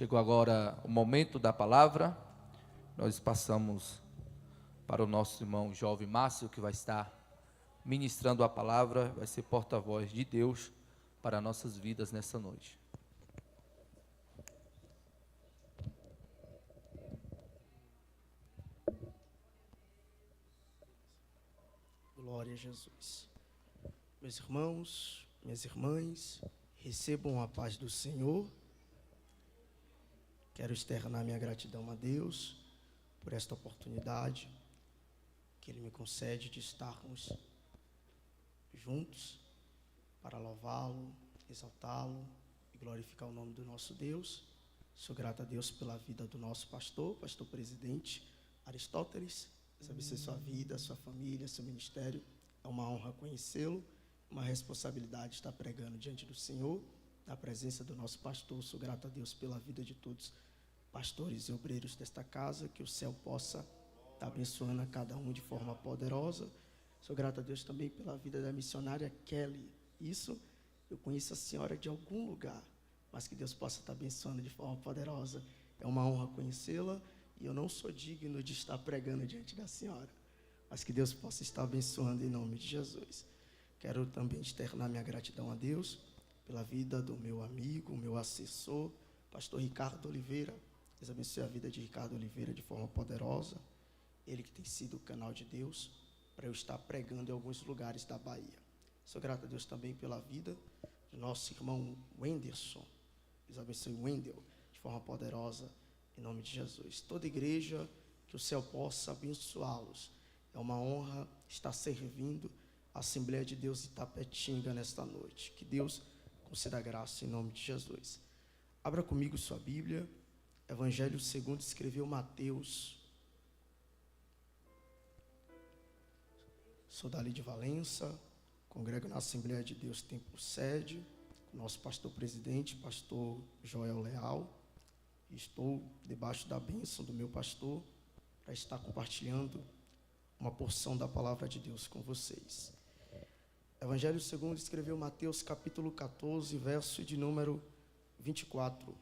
Chegou agora o momento da palavra. Nós passamos para o nosso irmão jovem Márcio, que vai estar ministrando a palavra, vai ser porta-voz de Deus para nossas vidas nessa noite. Glória a Jesus. Meus irmãos, minhas irmãs, recebam a paz do Senhor. Quero externar minha gratidão a Deus por esta oportunidade que Ele me concede de estarmos juntos para louvá-lo, exaltá-lo e glorificar o nome do nosso Deus. Sou grato a Deus pela vida do nosso pastor presidente Aristóteles. Deus abençoe sua vida, sua família, seu ministério. É uma honra conhecê-lo, uma responsabilidade estar pregando diante do Senhor, na presença do nosso pastor. Sou grato a Deus pela vida de todos, pastores e obreiros desta casa, que o céu possa estar abençoando a cada um de forma poderosa. Sou grato a Deus também pela vida da missionária Kelly. Isso, eu conheço a senhora de algum lugar, mas que Deus possa estar abençoando de forma poderosa. É uma honra conhecê-la e eu não sou digno de estar pregando diante da senhora, mas que Deus possa estar abençoando em nome de Jesus. Quero também externar minha gratidão a Deus pela vida do meu amigo, meu assessor, pastor Ricardo Oliveira. Deus abençoe a vida de Ricardo Oliveira de forma poderosa. Ele que tem sido o canal de Deus para eu estar pregando em alguns lugares da Bahia. Sou grato a Deus também pela vida do nosso irmão Wenderson. Deus abençoe o Wendel de forma poderosa, em nome de Jesus. Toda igreja, que o céu possa abençoá-los. É uma honra estar servindo a Assembleia de Deus de Itapetinga nesta noite. Que Deus conceda graça em nome de Jesus. Abra comigo sua Bíblia. Evangelho segundo escreveu Mateus. Sou dali de Valença, congrego na Assembleia de Deus tem por sede, com o nosso pastor presidente, pastor Joel Leal. Estou debaixo da bênção do meu pastor para estar compartilhando uma porção da palavra de Deus com vocês. Evangelho segundo escreveu Mateus capítulo 14, verso de número 24.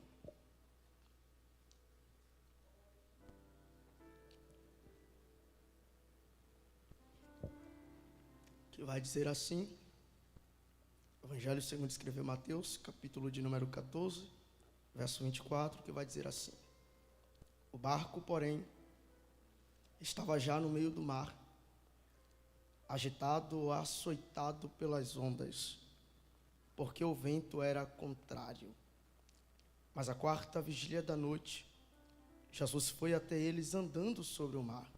Que vai dizer assim, Evangelho segundo escreveu Mateus, capítulo de número 14, verso 24, que vai dizer assim: o barco, porém, estava já no meio do mar, agitado, açoitado pelas ondas, porque o vento era contrário. Mas à quarta vigília da noite, Jesus foi até eles andando sobre o mar.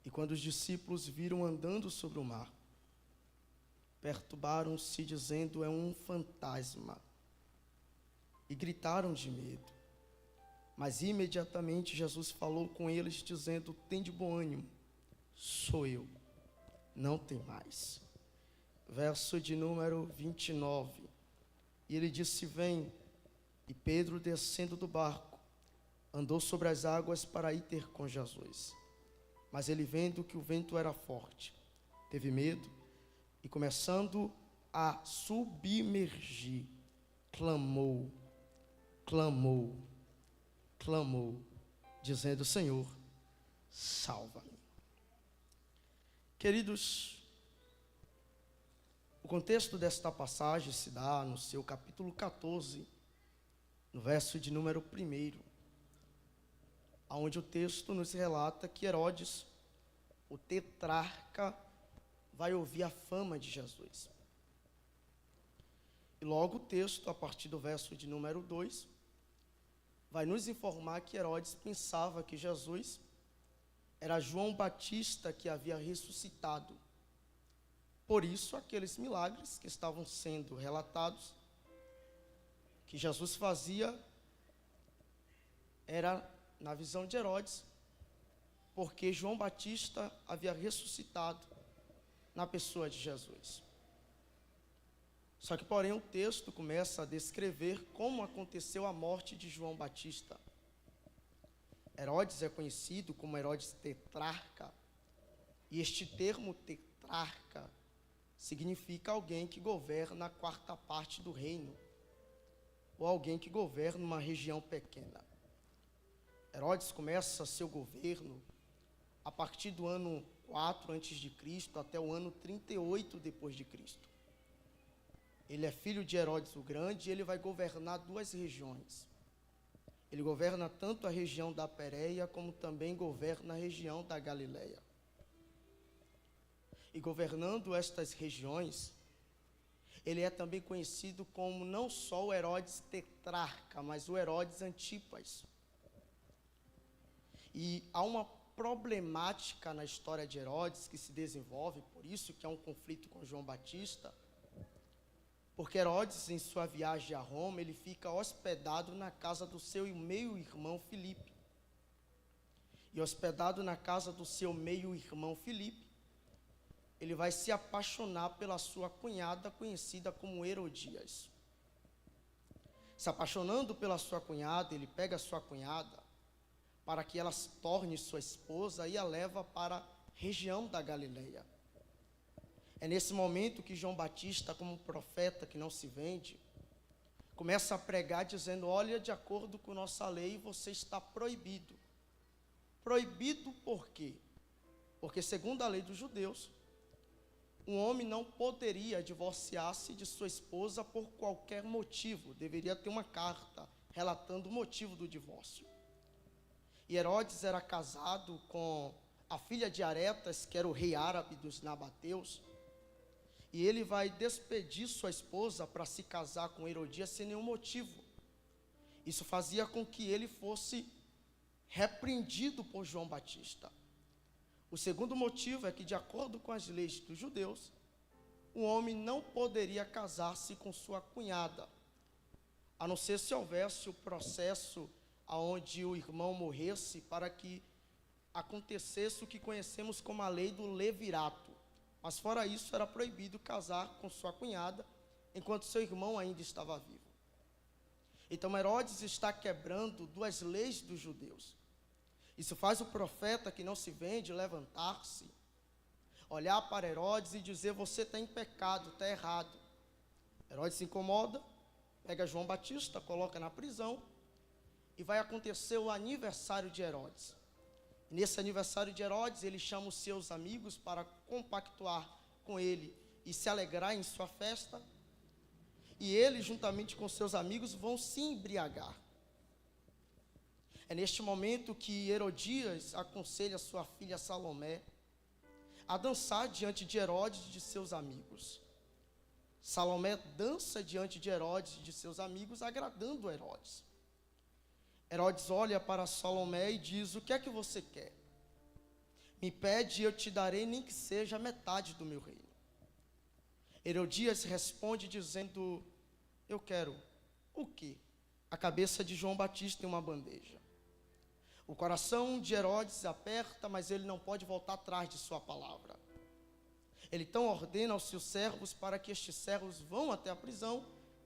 E quando os discípulos viram andando sobre o mar, perturbaram-se, dizendo: é um fantasma. E gritaram de medo. Mas imediatamente Jesus falou com eles, dizendo: tende bom ânimo, sou eu, não tem mais. Verso de número 29. E ele disse: vem. E Pedro, descendo do barco, andou sobre as águas para ir ter com Jesus. Mas ele, vendo que o vento era forte, teve medo e, começando a submergir, clamou, dizendo: Senhor, salva-me. Queridos, o contexto desta passagem se dá no seu capítulo 14, no verso de número 1, onde o texto nos relata que Herodes, o tetrarca, vai ouvir a fama de Jesus. E logo o texto, a partir do verso de número 2, vai nos informar que Herodes pensava que Jesus era João Batista que havia ressuscitado. Por isso, aqueles milagres que estavam sendo relatados, que Jesus fazia, era, na visão de Herodes, porque João Batista havia ressuscitado na pessoa de Jesus. Só que, porém, o texto começa a descrever como aconteceu a morte de João Batista. Herodes é conhecido como Herodes tetrarca, e este termo tetrarca significa alguém que governa a quarta parte do reino. ou alguém que governa uma região pequena. Herodes começa seu governo a partir do ano 4 a.C. até o ano 38 depois de Cristo. Ele é filho de Herodes o Grande e ele vai governar duas regiões. Ele governa tanto a região da Pérea como também governa a região da Galileia. E governando estas regiões, ele é também conhecido como não só o Herodes tetrarca, mas o Herodes Antipas. E há uma problemática na história de Herodes que se desenvolve, por isso que há um conflito com João Batista, porque Herodes, em sua viagem a Roma, ele fica hospedado na casa do seu meio-irmão Filipe. E hospedado na casa do seu meio-irmão Filipe, ele vai se apaixonar pela sua cunhada, conhecida como Herodias. Se apaixonando pela sua cunhada, ele pega a sua cunhada para que ela se torne sua esposa e a leva para a região da Galileia. É nesse momento que João Batista, como profeta que não se vende, começa a pregar dizendo: olha, de acordo com nossa lei, você está proibido. Proibido por quê? Porque segundo a lei dos judeus, um homem não poderia divorciar-se de sua esposa por qualquer motivo. Deveria ter uma carta relatando o motivo do divórcio. E Herodes era casado com a filha de Aretas, que era o rei árabe dos nabateus, e ele vai despedir sua esposa para se casar com Herodias sem nenhum motivo. Isso fazia com que ele fosse repreendido por João Batista. O segundo motivo é que, de acordo com as leis dos judeus, o homem não poderia casar-se com sua cunhada, a não ser se houvesse o processo onde o irmão morresse, para que acontecesse o que conhecemos como a lei do levirato. Mas fora isso, era proibido casar com sua cunhada enquanto seu irmão ainda estava vivo. Então Herodes está quebrando duas leis dos judeus. Isso faz o profeta que não se vende levantar-se, olhar para Herodes e dizer: você está em pecado, está errado. Herodes se incomoda, pega João Batista, coloca na prisão, e vai acontecer o aniversário de Herodes. Nesse aniversário de Herodes, ele chama os seus amigos para compactuar com ele e se alegrar em sua festa. E ele, juntamente com seus amigos, vão se embriagar. É neste momento que Herodias aconselha sua filha Salomé a dançar diante de Herodes e de seus amigos. Salomé dança diante de Herodes e de seus amigos, agradando Herodes. Herodes olha para Salomé e diz: o que é que você quer? Me pede e eu te darei, nem que seja metade do meu reino. Herodias responde dizendo: eu quero o quê? A cabeça de João Batista em uma bandeja. O coração de Herodes aperta, mas ele não pode voltar atrás de sua palavra. Ele então ordena aos seus servos para que estes servos vão até a prisão,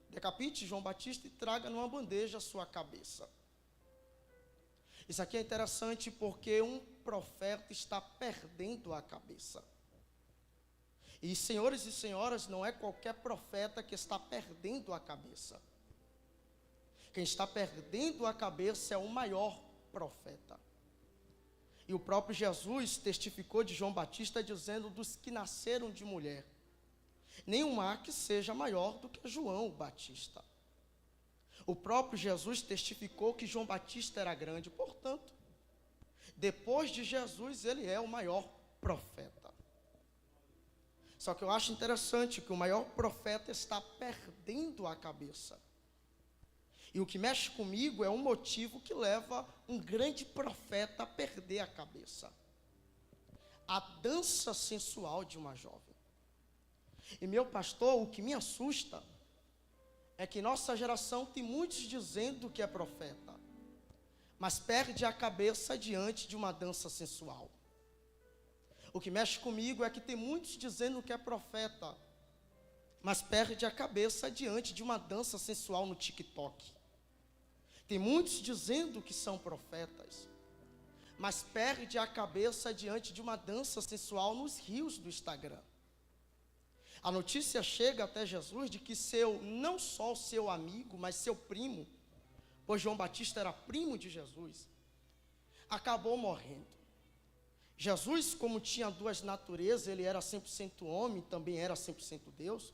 decapite João Batista e traga numa bandeja a sua cabeça. Isso aqui é interessante porque um profeta está perdendo a cabeça. E senhores e senhoras, não é qualquer profeta que está perdendo a cabeça. Quem está perdendo a cabeça é o maior profeta. E o próprio Jesus testificou de João Batista dizendo: dos que nasceram de mulher, nenhum há que seja maior do que João Batista. O próprio Jesus testificou que João Batista era grande, portanto, depois de Jesus, ele é o maior profeta. Só que eu acho interessante que o maior profeta está perdendo a cabeça. E o que mexe comigo é um motivo que leva um grande profeta a perder a cabeça: a dança sensual de uma jovem. E meu pastor, o que me assusta é que nossa geração tem muitos dizendo que é profeta, mas perde a cabeça diante de uma dança sensual. O que mexe comigo é que tem muitos dizendo que é profeta, mas perde a cabeça diante de uma dança sensual no TikTok. Tem muitos dizendo que são profetas, mas perde a cabeça diante de uma dança sensual nos rios do Instagram. A notícia chega até Jesus de que não só o seu amigo, mas seu primo, pois João Batista era primo de Jesus, acabou morrendo. Jesus, como tinha duas naturezas, ele era 100% homem, também era 100% Deus.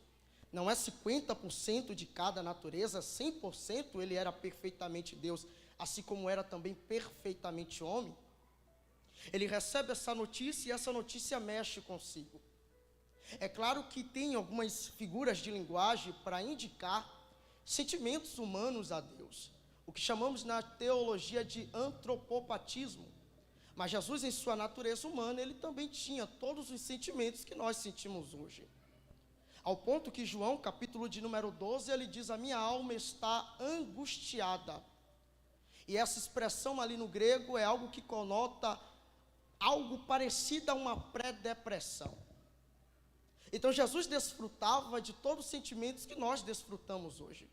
Não é 50% de cada natureza, 100% ele era perfeitamente Deus, assim como era também perfeitamente homem. Ele recebe essa notícia e essa notícia mexe consigo. É claro que tem algumas figuras de linguagem para indicar sentimentos humanos a Deus, o que chamamos na teologia de antropopatismo. Mas Jesus, em sua natureza humana, ele também tinha todos os sentimentos que nós sentimos hoje. Ao ponto que João, capítulo de número 12, ele diz: a minha alma está angustiada. E essa expressão ali no grego é algo que conota algo parecido a uma pré-depressão. Então Jesus desfrutava de todos os sentimentos que nós desfrutamos hoje.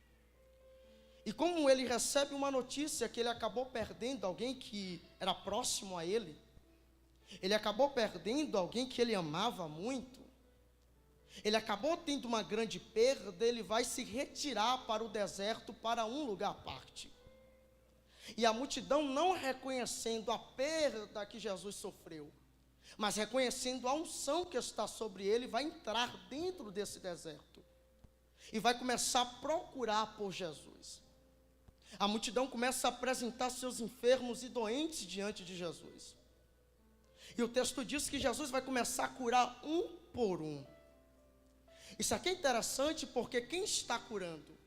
E como ele recebe uma notícia que ele acabou perdendo alguém que era próximo a ele, ele acabou perdendo alguém que ele amava muito, ele acabou tendo uma grande perda, ele vai se retirar para o deserto, para um lugar à parte. E a multidão, não reconhecendo a perda que Jesus sofreu, mas reconhecendo a unção que está sobre ele, vai entrar dentro desse deserto e vai começar a procurar por Jesus. A multidão começa a apresentar seus enfermos e doentes diante de Jesus. E o texto diz que Jesus vai começar a curar um por um. Isso aqui é interessante porque quem está curando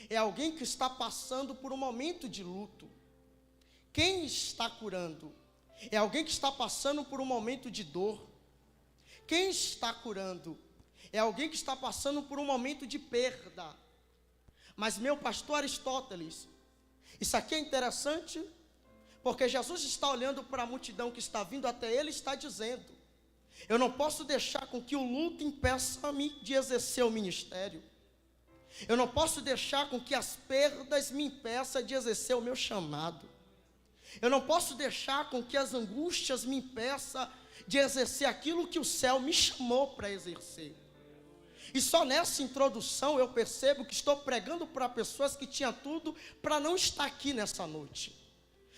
é alguém que está passando por um momento de luto. Quem está curando é alguém que está passando por um momento de dor. Quem está curando é alguém que está passando por um momento de perda. Mas meu pastor Aristóteles, isso aqui é interessante porque Jesus está olhando para a multidão que está vindo até ele e está dizendo: eu não posso deixar com que o luto impeça-me de exercer o ministério. Eu não posso deixar com que as perdas me impeçam de exercer o meu chamado. Eu não posso deixar com que as angústias me impeçam de exercer aquilo que o céu me chamou para exercer. E só nessa introdução eu percebo que estou pregando para pessoas que tinham tudo para não estar aqui nessa noite.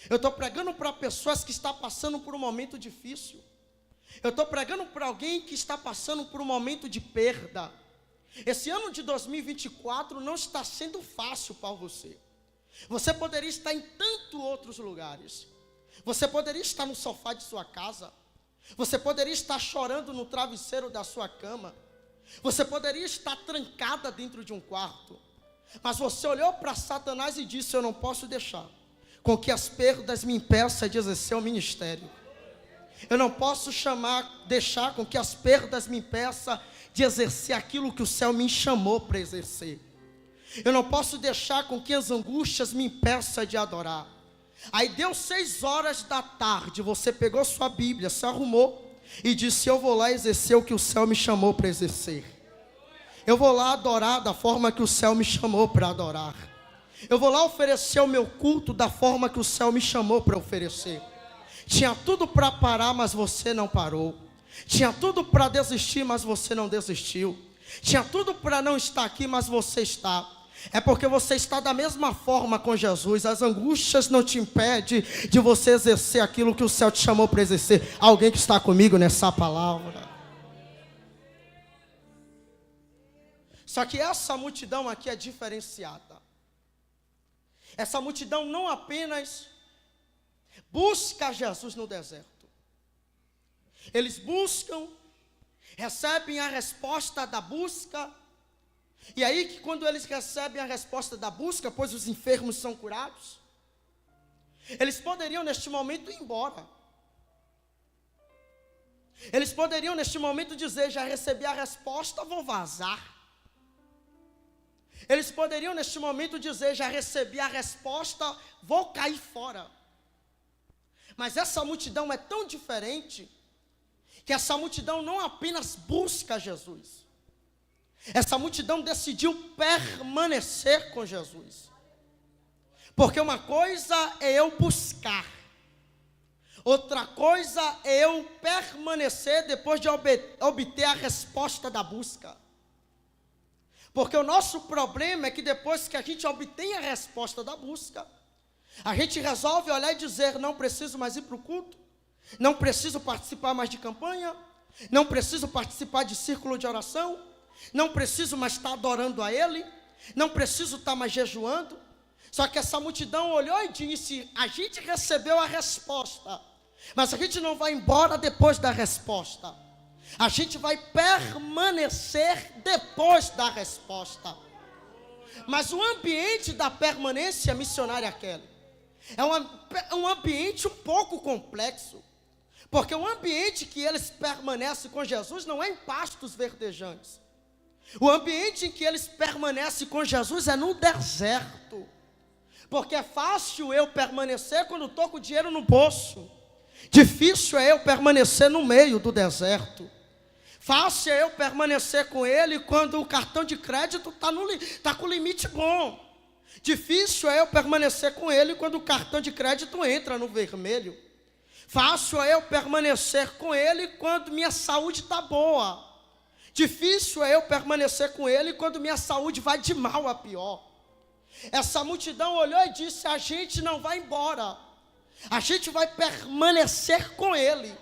Eu estou pregando para pessoas que estão passando por um momento difícil. Eu estou pregando para alguém que está passando por um momento de perda. Esse ano de 2024 não está sendo fácil para você. Você poderia estar em tantos outros lugares. Você poderia estar no sofá de sua casa. Você poderia estar chorando no travesseiro da sua cama. Você poderia estar trancada dentro de um quarto. Mas você olhou para Satanás e disse: eu não posso deixar com que as perdas me impeçam de exercer o ministério. Eu não posso deixar com que as perdas me impeçam de exercer aquilo que o céu me chamou para exercer. Eu não posso deixar com que as angústias me impeçam de adorar. Aí deu 6 horas da tarde, você pegou sua Bíblia, se arrumou e disse: eu vou lá exercer o que o céu me chamou para exercer. Eu vou lá adorar da forma que o céu me chamou para adorar. Eu vou lá oferecer o meu culto da forma que o céu me chamou para oferecer. Tinha tudo para parar, mas você não parou. Tinha tudo para desistir, mas você não desistiu. Tinha tudo para não estar aqui, mas você está. É porque você está da mesma forma com Jesus. As angústias não te impedem de você exercer aquilo que o céu te chamou para exercer. Alguém que está comigo nessa palavra. Só que essa multidão aqui é diferenciada. Essa multidão não apenas busca Jesus no deserto. Eles buscam, recebem a resposta da busca. E aí que quando eles recebem a resposta da busca, pois os enfermos são curados, eles poderiam neste momento ir embora. Eles poderiam neste momento dizer: já recebi a resposta, vou vazar. Eles poderiam neste momento dizer: já recebi a resposta, vou cair fora. Mas essa multidão é tão diferente, que essa multidão não apenas busca Jesus. Essa multidão decidiu permanecer com Jesus. Porque uma coisa é eu buscar, outra coisa é eu permanecer depois de obter a resposta da busca. Porque o nosso problema é que depois que a gente obtém a resposta da busca, a gente resolve olhar e dizer: não preciso mais ir para o culto, não preciso participar mais de campanha, não preciso participar de círculo de oração, não preciso mais estar adorando a Ele, não preciso estar mais jejuando. Só que essa multidão olhou e disse: a gente recebeu a resposta, mas a gente não vai embora depois da resposta. A gente vai permanecer depois da resposta. Mas o ambiente da permanência missionária Kelly é um ambiente um pouco complexo. Porque o ambiente que eles permanecem com Jesus não é em pastos verdejantes. O ambiente em que eles permanecem com Jesus é no deserto. Porque é fácil eu permanecer quando estou com o dinheiro no bolso. Difícil é eu permanecer no meio do deserto. Fácil é eu permanecer com ele quando o cartão de crédito está com limite bom. Difícil é eu permanecer com ele quando o cartão de crédito entra no vermelho. Fácil é eu permanecer com ele quando minha saúde está boa. Difícil é eu permanecer com ele quando minha saúde vai de mal a pior. Essa multidão olhou e disse: a gente não vai embora, a gente vai permanecer com ele.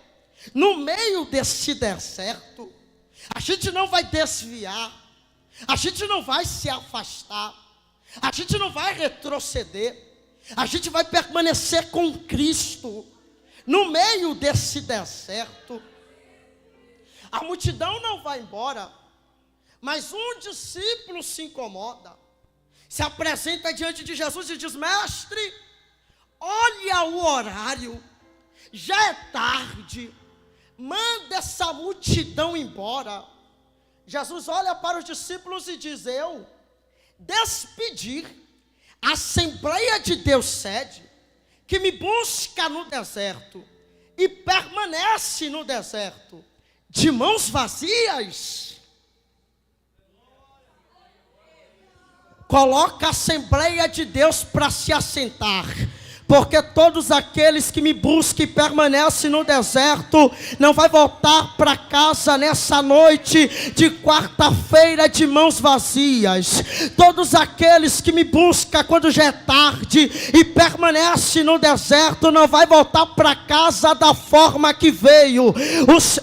No meio desse deserto, a gente não vai desviar, a gente não vai se afastar, a gente não vai retroceder, a gente vai permanecer com Cristo. No meio desse deserto, a multidão não vai embora, mas um discípulo se incomoda, se apresenta diante de Jesus e diz: mestre, olha o horário, já é tarde, manda essa multidão embora. Jesus olha para os discípulos e diz: eu despedir a Assembleia de Deus sede, que me busca no deserto e permanece no deserto, de mãos vazias? Coloca a Assembleia de Deus para se assentar. Porque todos aqueles que me buscam e permanecem no deserto não vai voltar para casa nessa noite de quarta-feira de mãos vazias. Todos aqueles que me buscam quando já é tarde e permanecem no deserto não vai voltar para casa da forma que veio.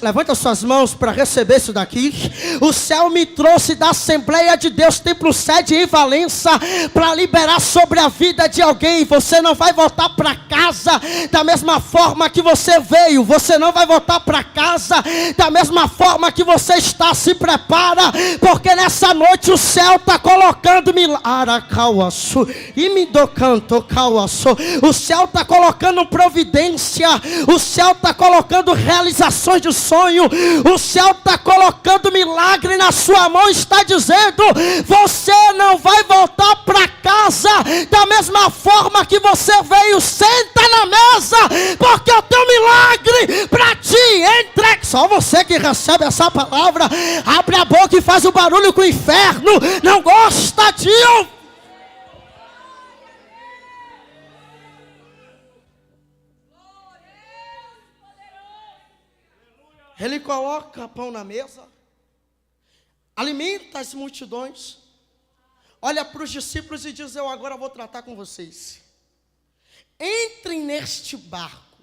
Levanta suas mãos para receber isso daqui. O céu me trouxe da Assembleia de Deus Templo Sede em Valença para liberar sobre a vida de alguém. Você não vai voltar para casa da mesma forma que você veio. Você não vai voltar para casa da mesma forma que você está. Se prepara, porque nessa noite o céu está colocando o céu está colocando providência, o céu está colocando realizações de sonho, o céu está colocando milagre na sua mão. Está dizendo: você não vai voltar para casa da mesma forma que você veio. Senta na mesa, porque eu tenho um milagre para ti. Entregue. Só você que recebe essa palavra, abre a boca e faz o barulho que o inferno não gosta de ouvir. Ele coloca pão na mesa, alimenta as multidões, olha para os discípulos e diz: eu agora vou tratar com vocês. Entrem neste barco,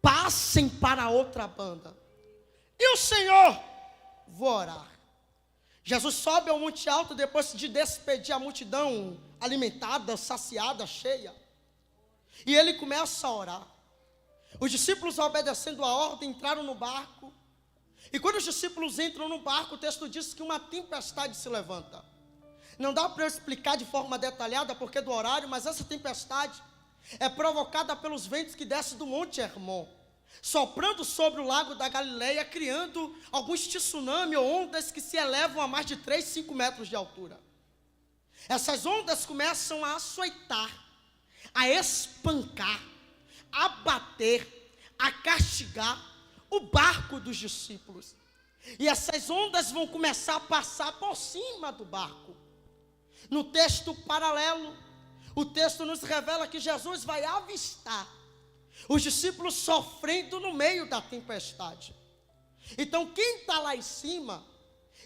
passem para a outra banda, e o Senhor, vou orar. Jesus sobe ao monte alto depois de despedir a multidão alimentada, saciada, cheia, e ele começa a orar. Os discípulos, obedecendo a ordem, entraram no barco, e quando os discípulos entram no barco, o texto diz que uma tempestade se levanta. Não dá para eu explicar de forma detalhada porque do horário, mas essa tempestade é provocada pelos ventos que descem do Monte Hermon, soprando sobre o lago da Galileia, criando alguns tsunami ou ondas que se elevam a mais de 3, 5 metros de altura. Essas ondas começam a açoitar, a espancar, a bater, a castigar o barco dos discípulos. E essas ondas vão começar a passar por cima do barco. No texto paralelo, o texto nos revela que Jesus vai avistar os discípulos sofrendo no meio da tempestade. Então quem está lá em cima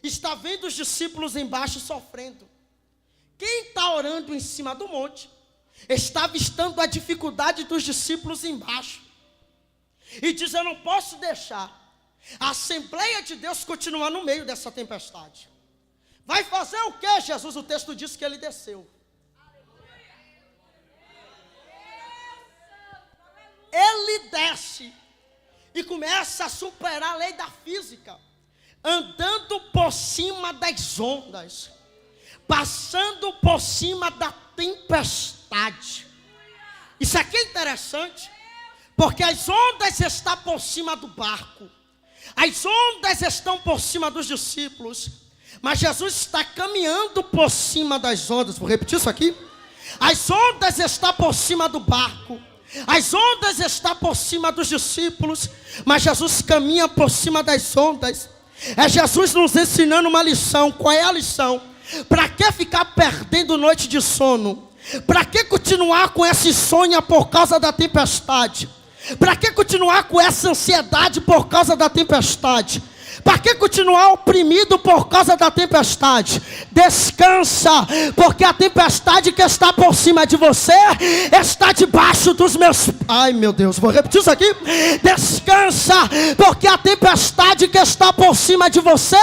está vendo os discípulos embaixo sofrendo. Quem está orando em cima do monte está avistando a dificuldade dos discípulos embaixo. E diz: eu não posso deixar a Assembleia de Deus continuar no meio dessa tempestade. Vai fazer o que, Jesus? O texto diz que ele desceu. Ele desce e começa a superar a lei da física, andando por cima das ondas, passando por cima da tempestade. Isso aqui é interessante, porque as ondas estão por cima do barco, as ondas estão por cima dos discípulos, mas Jesus está caminhando por cima das ondas. Vou repetir isso aqui. As ondas estão por cima do barco, as ondas estão por cima dos discípulos, mas Jesus caminha por cima das ondas. É Jesus nos ensinando uma lição. Qual é a lição? Para que ficar perdendo noite de sono? Para que continuar com essa insônia por causa da tempestade? Para que continuar com essa ansiedade por causa da tempestade? Para que continuar oprimido por causa da tempestade? Descansa, porque a tempestade que está por cima de você está debaixo dos meus... Ai, meu Deus, vou repetir isso aqui. Descansa, porque a tempestade que está por cima de você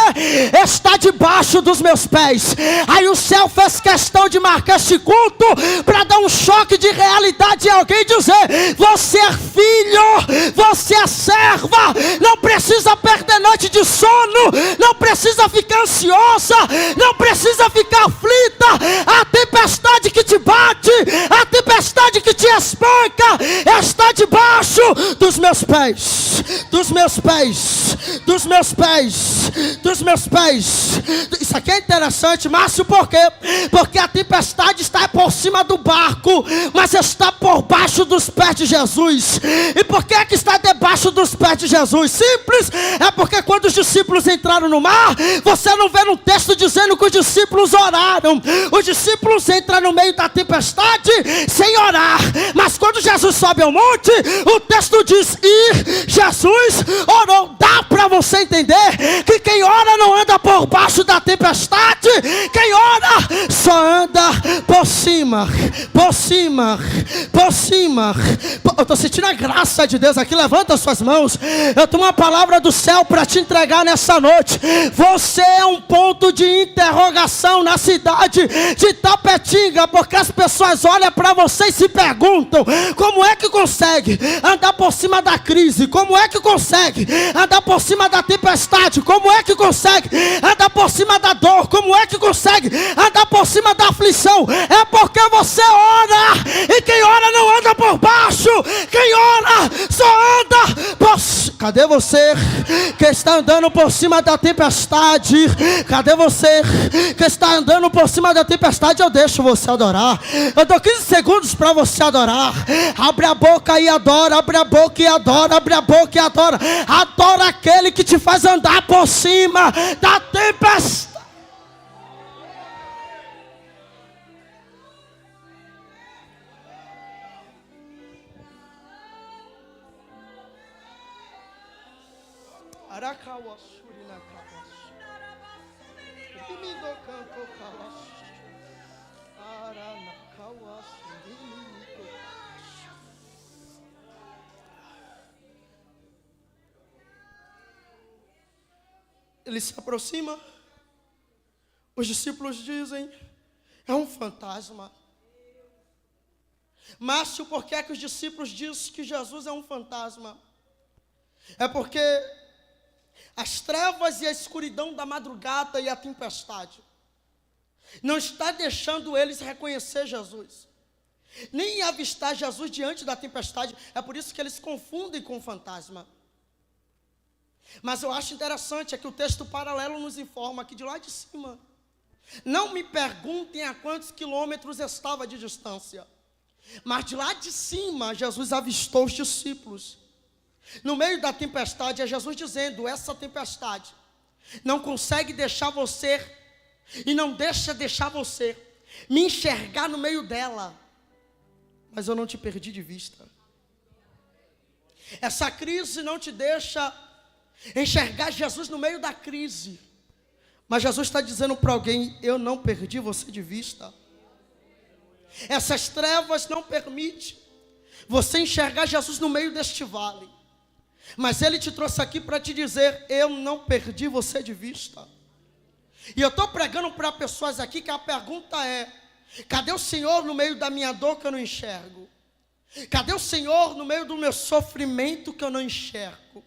está debaixo dos meus pés. Aí o céu fez questão de marcar este culto para dar um choque de realidade e alguém dizer: você é filho, você é serva, não precisa perder noite de sono, não precisa ficar ansiosa, não precisa ficar aflita. A tempestade que te bate, a tempestade que te espanca, está debaixo dos meus pés, dos meus pés, dos meus pés, dos meus pés. Isso aqui é interessante, Márcio, por quê? Porque a tempestade está por cima do barco, mas está por baixo dos pés de Jesus. E por que é que está debaixo dos pés de Jesus? Simples, é porque quando os discípulos entraram no mar, você não vê no texto dizendo que os discípulos oraram. Os discípulos entram no meio da tempestade sem orar, mas quando Jesus sobe ao monte, o texto diz: e Jesus orou. Dá para você entender que quem ora não anda por baixo da tempestade, quem ora só anda por cima, por cima, por cima. Eu estou sentindo a graça de Deus aqui. Levanta as suas mãos. Eu tenho uma palavra do céu para te entregar nessa noite. Você é um ponto de interrogação na cidade de Tapetinga, porque as pessoas olham para você e se perguntam: como é que consegue andar por cima da crise? Como é que consegue andar por cima da tempestade? Como é que consegue andar por cima da dor? Como é que consegue andar por cima da aflição? É porque você ora, e quem ora não anda por baixo, quem ora só anda por... Cadê você que está andando por cima da tempestade? Cadê você que está andando por cima da tempestade? Eu deixo você adorar. Eu dou 15 segundos para você adorar. Abre a boca e adora, abre a boca e adora, abre a boca e adora. Adora aquele que te faz andar por cima da tempestade. Ele se aproxima, os discípulos dizem: é um fantasma. Márcio, por que é que os discípulos dizem que Jesus é um fantasma? É porque as trevas e a escuridão da madrugada e a tempestade não está deixando eles reconhecer Jesus, nem avistar Jesus diante da tempestade. É por isso que eles confundem com o fantasma. Mas eu acho interessante é que o texto paralelo nos informa que de lá de cima, não me perguntem a quantos quilômetros estava de distância, mas de lá de cima Jesus avistou os discípulos. No meio da tempestade é Jesus dizendo: essa tempestade não consegue deixar você, e não deixar você me enxergar no meio dela, mas eu não te perdi de vista. Essa crise não te deixa enxergar Jesus no meio da crise, Mas Jesus está dizendo para alguém: eu não perdi você de vista. Essas trevas não permitem você enxergar Jesus no meio deste vale. Mas Ele te trouxe aqui para te dizer: eu não perdi você de vista. E eu estou pregando para pessoas aqui que a pergunta é: cadê o Senhor no meio da minha dor que eu não enxergo? Cadê o Senhor no meio do meu sofrimento que eu não enxergo?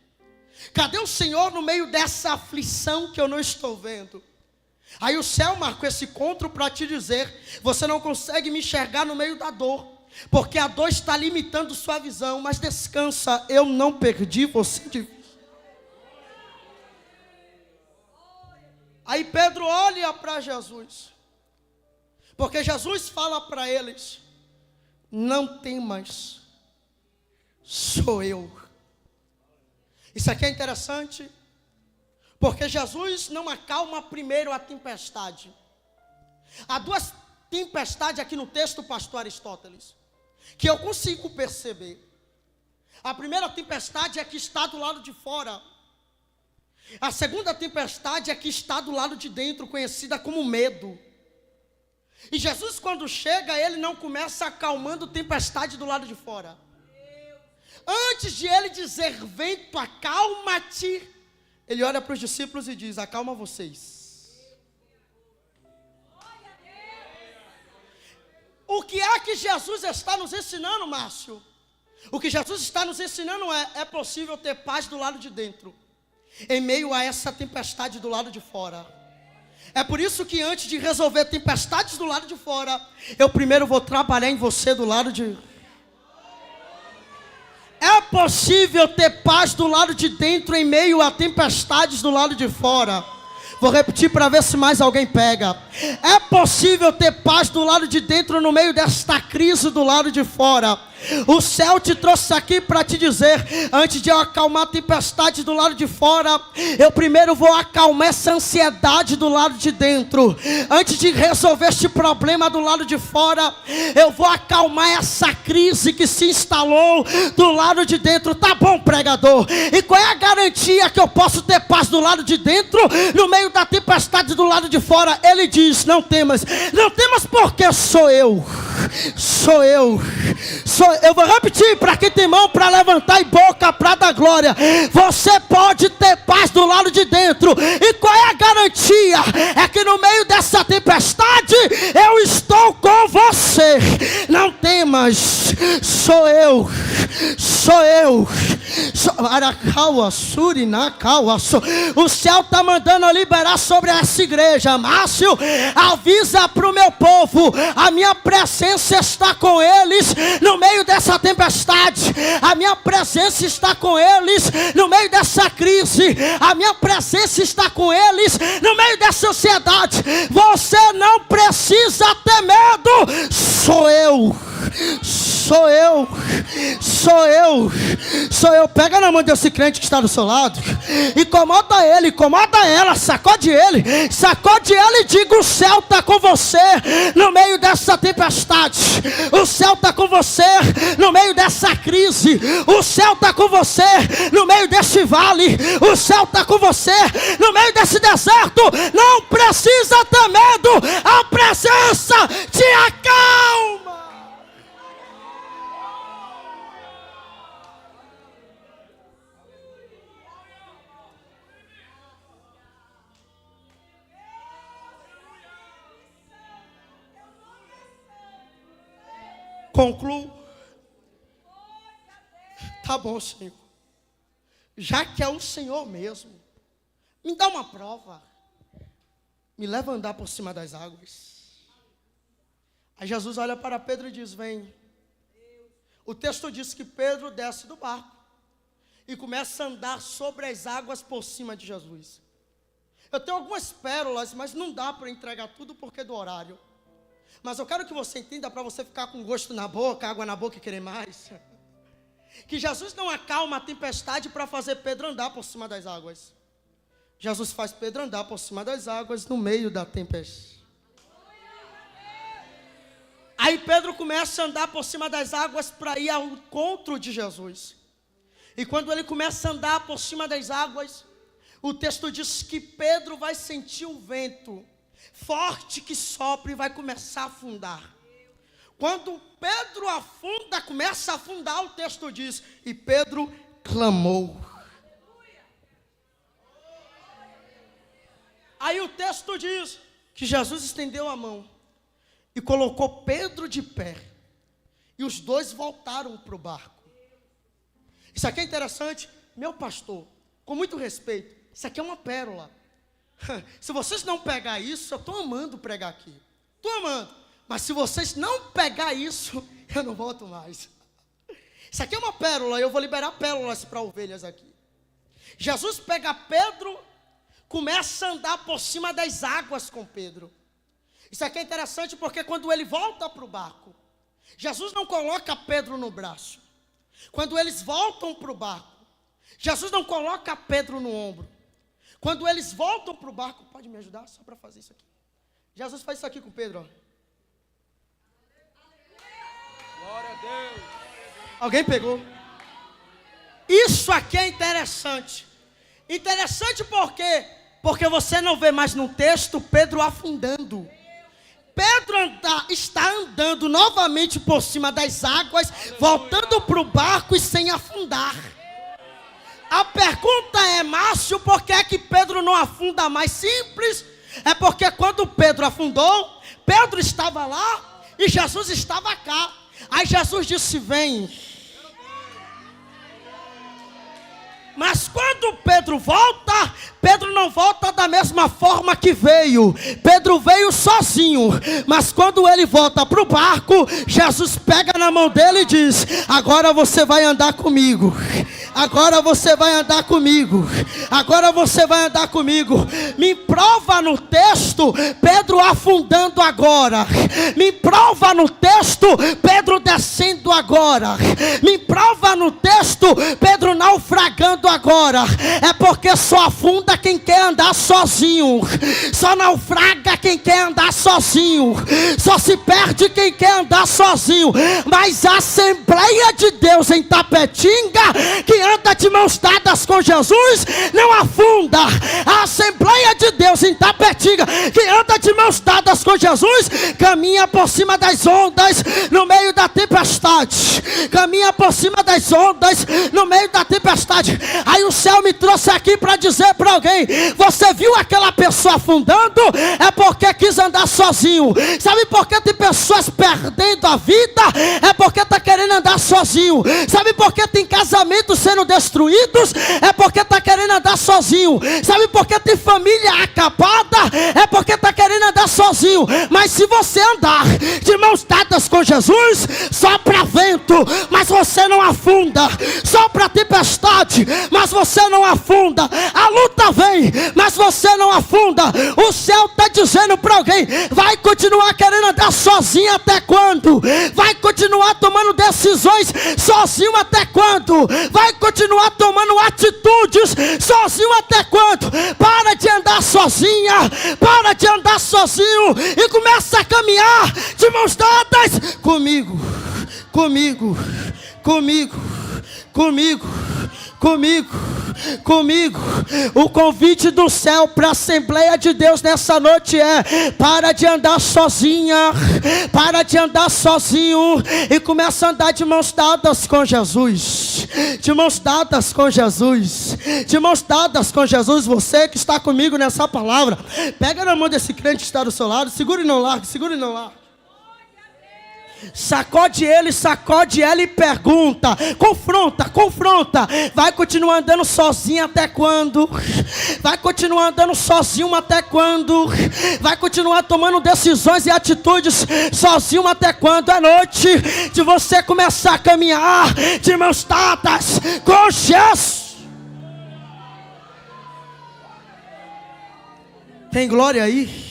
Cadê o Senhor no meio dessa aflição que eu não estou vendo? Aí o céu marcou esse encontro para te dizer: você não consegue me enxergar no meio da dor, porque a dor está limitando sua visão. Mas descansa, eu não perdi você de vista. Aí Pedro olha para Jesus, porque Jesus fala para eles: não temas, sou eu. Isso aqui é interessante, porque Jesus não acalma primeiro a tempestade. Há duas tempestades aqui no texto, pastor Aristóteles, que eu consigo perceber. A primeira tempestade é que está do lado de fora. A segunda tempestade é que está do lado de dentro, conhecida como medo. E Jesus, quando chega, Ele não começa acalmando tempestade do lado de fora. Antes de Ele dizer: vento, acalma-te, Ele olha para os discípulos e diz: acalma vocês. O que é que Jesus está nos ensinando, Márcio? O que Jesus está nos ensinando é possível ter paz do lado de dentro, em meio a essa tempestade do lado de fora. É por isso que antes de resolver tempestades do lado de fora, eu primeiro vou trabalhar em você do lado de... É possível ter paz do lado de dentro em meio a tempestades do lado de fora. Vou repetir para ver se mais alguém pega. É possível ter paz do lado de dentro no meio desta crise do lado de fora. O céu te trouxe aqui para te dizer: antes de eu acalmar a tempestade do lado de fora, eu primeiro vou acalmar essa ansiedade do lado de dentro. Antes de resolver este problema do lado de fora, eu vou acalmar essa crise que se instalou do lado de dentro. Tá bom, pregador? E qual é a garantia que eu posso ter paz do lado de dentro no meio da tempestade do lado de fora? Ele diz: não temas. Não temas, porque sou eu. Sou eu. Eu vou repetir para quem tem mão para levantar e boca para dar glória. Você pode ter paz do lado de dentro. E qual é a garantia? É que no meio dessa tempestade eu estou com você. Não temas, sou eu. Sou eu. O céu está mandando eu liberar sobre essa igreja. Márcio, avisa para o meu povo: a minha presença está com eles no meio dessa tempestade. A minha presença está com eles no meio dessa crise. A minha presença está com eles no meio dessa ansiedade. Você não precisa ter medo. Sou eu. Sou eu. Sou eu. Sou eu. Pega na mão desse crente que está do seu lado, incomoda ele, incomoda ela, sacode ele e diga: o céu está com você no meio dessa tempestade. O céu está com você no meio dessa crise. O céu está com você no meio desse vale. O céu está com você no meio desse deserto. Não precisa ter medo. A presença te acalma. Concluo. Tá bom, Senhor. Já que é o Senhor mesmo, me dá uma prova. Me leva a andar por cima das águas. Aí Jesus olha para Pedro e diz: vem. O texto diz que Pedro desce do barco e começa a andar sobre as águas por cima de Jesus. Eu tenho algumas pérolas, mas não dá para entregar tudo porque do horário. Mas eu quero que você entenda, para você ficar com gosto na boca, água na boca e querer mais, que Jesus não acalma a tempestade para fazer Pedro andar por cima das águas. Jesus faz Pedro andar por cima das águas no meio da tempestade. Aí Pedro começa a andar por cima das águas para ir ao encontro de Jesus. E quando ele começa a andar por cima das águas, O texto diz que Pedro vai sentir o vento forte que sopra e vai começar a afundar. Quando Pedro afunda, começa a afundar, o texto diz, e Pedro clamou. Aí o texto diz que Jesus estendeu a mão e colocou Pedro de pé. E os dois voltaram para o barco. Isso aqui é interessante, meu pastor, com muito respeito, isso aqui é uma pérola. Se vocês não pegar isso, eu estou amando pregar aqui. Estou amando. Mas se vocês não pegar isso, eu não volto mais. Isso aqui é uma pérola, eu vou liberar pérolas para ovelhas aqui. Jesus pega Pedro, começa a andar por cima das águas com Pedro. Isso aqui é interessante porque quando ele volta para o barco, Jesus não coloca Pedro no braço. Quando eles voltam para o barco, Jesus não coloca Pedro no ombro. Quando eles voltam para o barco, pode me ajudar só para fazer isso aqui. Jesus faz isso aqui com Pedro, ó. Glória a Deus. Alguém pegou? Isso aqui é interessante. Interessante por quê? Porque você não vê mais no texto Pedro afundando. Pedro está andando novamente por cima das águas, voltando para o barco e sem afundar. A pergunta é, Márcio, por que é que Pedro não afunda mais? Simples, é porque quando Pedro afundou, Pedro estava lá e Jesus estava cá. Aí Jesus disse, vem. Mas quando Pedro volta, Pedro não volta da mesma forma que veio. Pedro veio sozinho, mas quando ele volta para o barco, Jesus pega na mão dele e diz, agora você vai andar comigo. Agora você vai andar comigo. Agora você vai andar comigo. Me prova no texto Pedro afundando agora. Me prova no texto Pedro descendo agora. Me prova no texto Pedro naufragando agora. É porque só afunda quem quer andar sozinho. Só naufraga quem quer andar sozinho. Só se perde quem quer andar sozinho. Mas a Assembleia de Deus em Tapetinga, que anda de mãos dadas com Jesus, não afunda. A Assembleia de Deus em Tapetinga, que anda de mãos dadas com Jesus, caminha por cima das ondas no meio da tempestade. Caminha por cima das ondas no meio da tempestade. Aí o céu me trouxe aqui para dizer para alguém, você viu aquela pessoa afundando? É porque quis andar sozinho. Sabe por que tem pessoas perdendo a vida? É porque está querendo andar sozinho. Sabe por que tem casamentos sendo destruídos? É porque está querendo andar sozinho. Sabe por que tem família acabada? É porque está querendo andar sozinho. Mas se você andar de mãos dadas com Jesus, sopra vento, mas você não afunda. Sopra tempestade, mas você não afunda. A luta vem, mas você não afunda. O céu está dizendo para alguém, vai continuar querendo andar sozinho até quando? Vai continuar tomando decisões sozinho até quando? Vai continuar tomando atitudes sozinho até quando? Para de andar sozinha, para de andar sozinho e começa a caminhar de mãos dadas comigo, comigo, comigo, comigo, comigo, comigo. O convite do céu para a Assembleia de Deus nessa noite é, para de andar sozinha, para de andar sozinho e começa a andar de mãos dadas com Jesus. De mãos dadas com Jesus. De mãos dadas com Jesus. Você que está comigo nessa palavra, pega na mão desse crente que está do seu lado, segure e não largue, segure e não largue. Sacode ela e pergunta, confronta. Vai continuar andando sozinho até quando? Vai continuar andando sozinho até quando? Vai continuar tomando decisões e atitudes sozinho até quando? É noite de você começar a caminhar de mãos dadas com Jesus. Tem glória aí?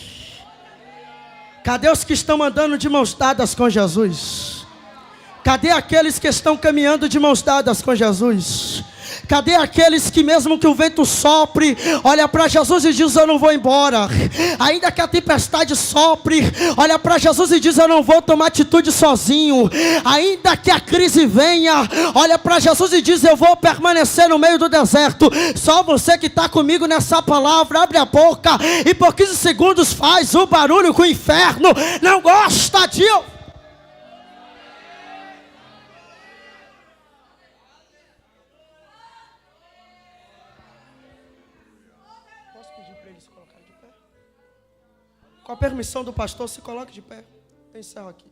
Cadê os que estão andando de mãos dadas com Jesus? Cadê aqueles que estão caminhando de mãos dadas com Jesus? Cadê aqueles que mesmo que o vento sopre, olha para Jesus e diz: eu não vou embora. Ainda que a tempestade sopre, olha para Jesus e diz: eu não vou tomar atitude sozinho. Ainda que a crise venha, olha para Jesus e diz: eu vou permanecer no meio do deserto. Só você que está comigo nessa palavra, abre a boca e por 15 segundos faz o barulho que o inferno não gosta de ouvir. Posso pedir para eles se colocarem de pé? Com a permissão do pastor, se coloque de pé. Eu encerro aqui.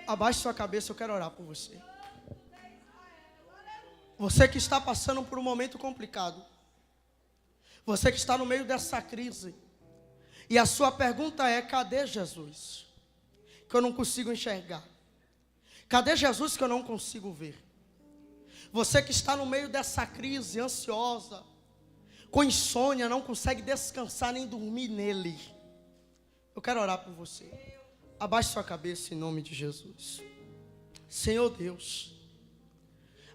Abaixe sua cabeça, eu quero orar por você. Você que está passando por um momento complicado. Você que está no meio dessa crise. E a sua pergunta é: cadê Jesus? Que eu não consigo enxergar. Cadê Jesus que eu não consigo ver? Você que está no meio dessa crise, ansiosa, com insônia, não consegue descansar nem dormir nele. Eu quero orar por você. Abaixe sua cabeça em nome de Jesus. Senhor Deus,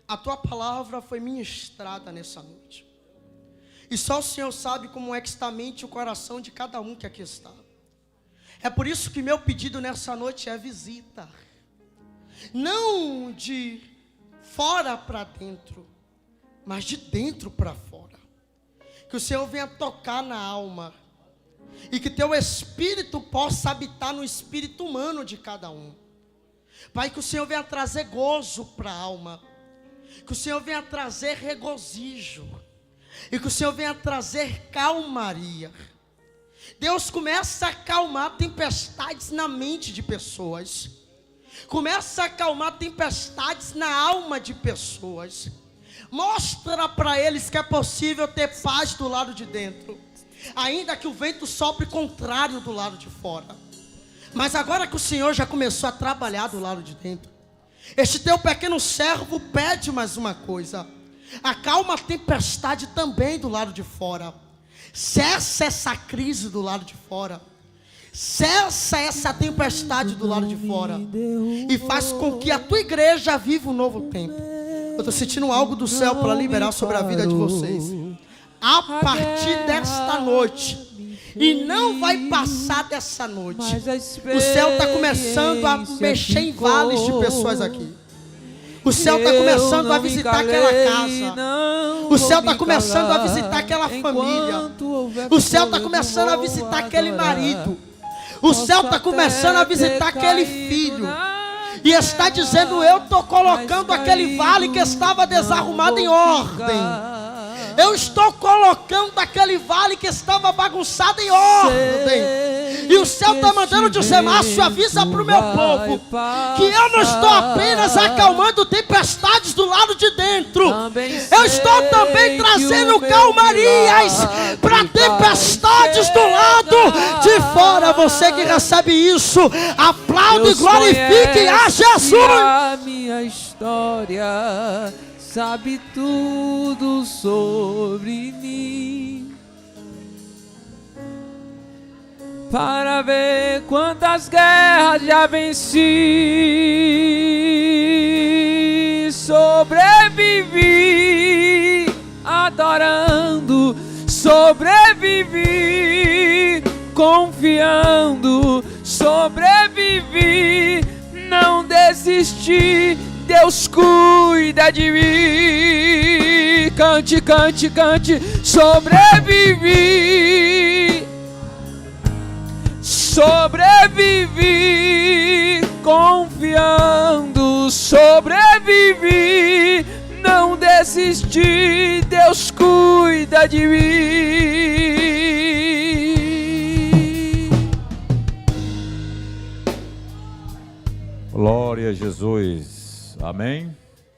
a tua palavra foi ministrada nessa noite. E só o Senhor sabe como é que está a mente e o coração de cada um que aqui está. É por isso que meu pedido nessa noite é visita. Não de fora para dentro, mas de dentro para fora. Que o Senhor venha tocar na alma. E que teu Espírito possa habitar no espírito humano de cada um. Pai, que o Senhor venha trazer gozo para a alma. Que o Senhor venha trazer regozijo. E que o Senhor venha trazer calmaria. Deus, começa a acalmar tempestades na mente de pessoas. Começa a acalmar tempestades na alma de pessoas. Mostra para eles que é possível ter paz do lado de dentro. Ainda que o vento sopre contrário do lado de fora. Mas agora que o Senhor já começou a trabalhar do lado de dentro, este teu pequeno servo pede mais uma coisa: acalma a tempestade também do lado de fora. Cessa essa crise do lado de fora. Cessa essa tempestade do lado de fora. E faz com que a tua igreja viva um novo tempo. Eu estou sentindo algo do céu para liberar sobre a vida de vocês. A partir desta noite, e não vai passar dessa noite, o céu está começando a mexer em vales de pessoas aqui. O céu está começando a visitar aquela casa. O céu está começando a visitar aquela família. O céu está começando a visitar aquele marido. O céu está começando a visitar aquele filho. E está dizendo: eu estou colocando aquele vale que estava desarrumado em ordem. Eu estou colocando aquele vale que estava bagunçado em ordem. E o céu está mandando dizer: Márcio, avisa para o meu povo que eu não estou apenas acalmando tempestades do lado de dentro. Eu estou também trazendo calmarias para tempestades do lado de fora. Você que recebe isso, aplaude e glorifique a Jesus. A minha história sabe tudo sobre mim, para ver quantas guerras já venci. Sobrevivi adorando, sobrevivi confiando, sobrevivi, não desisti. Deus cuida de mim. Cante, cante, cante. Sobrevivi. Sobrevivi confiando. Sobrevivi. Não desisti. Deus cuida de mim. Glória a Jesus. Amém.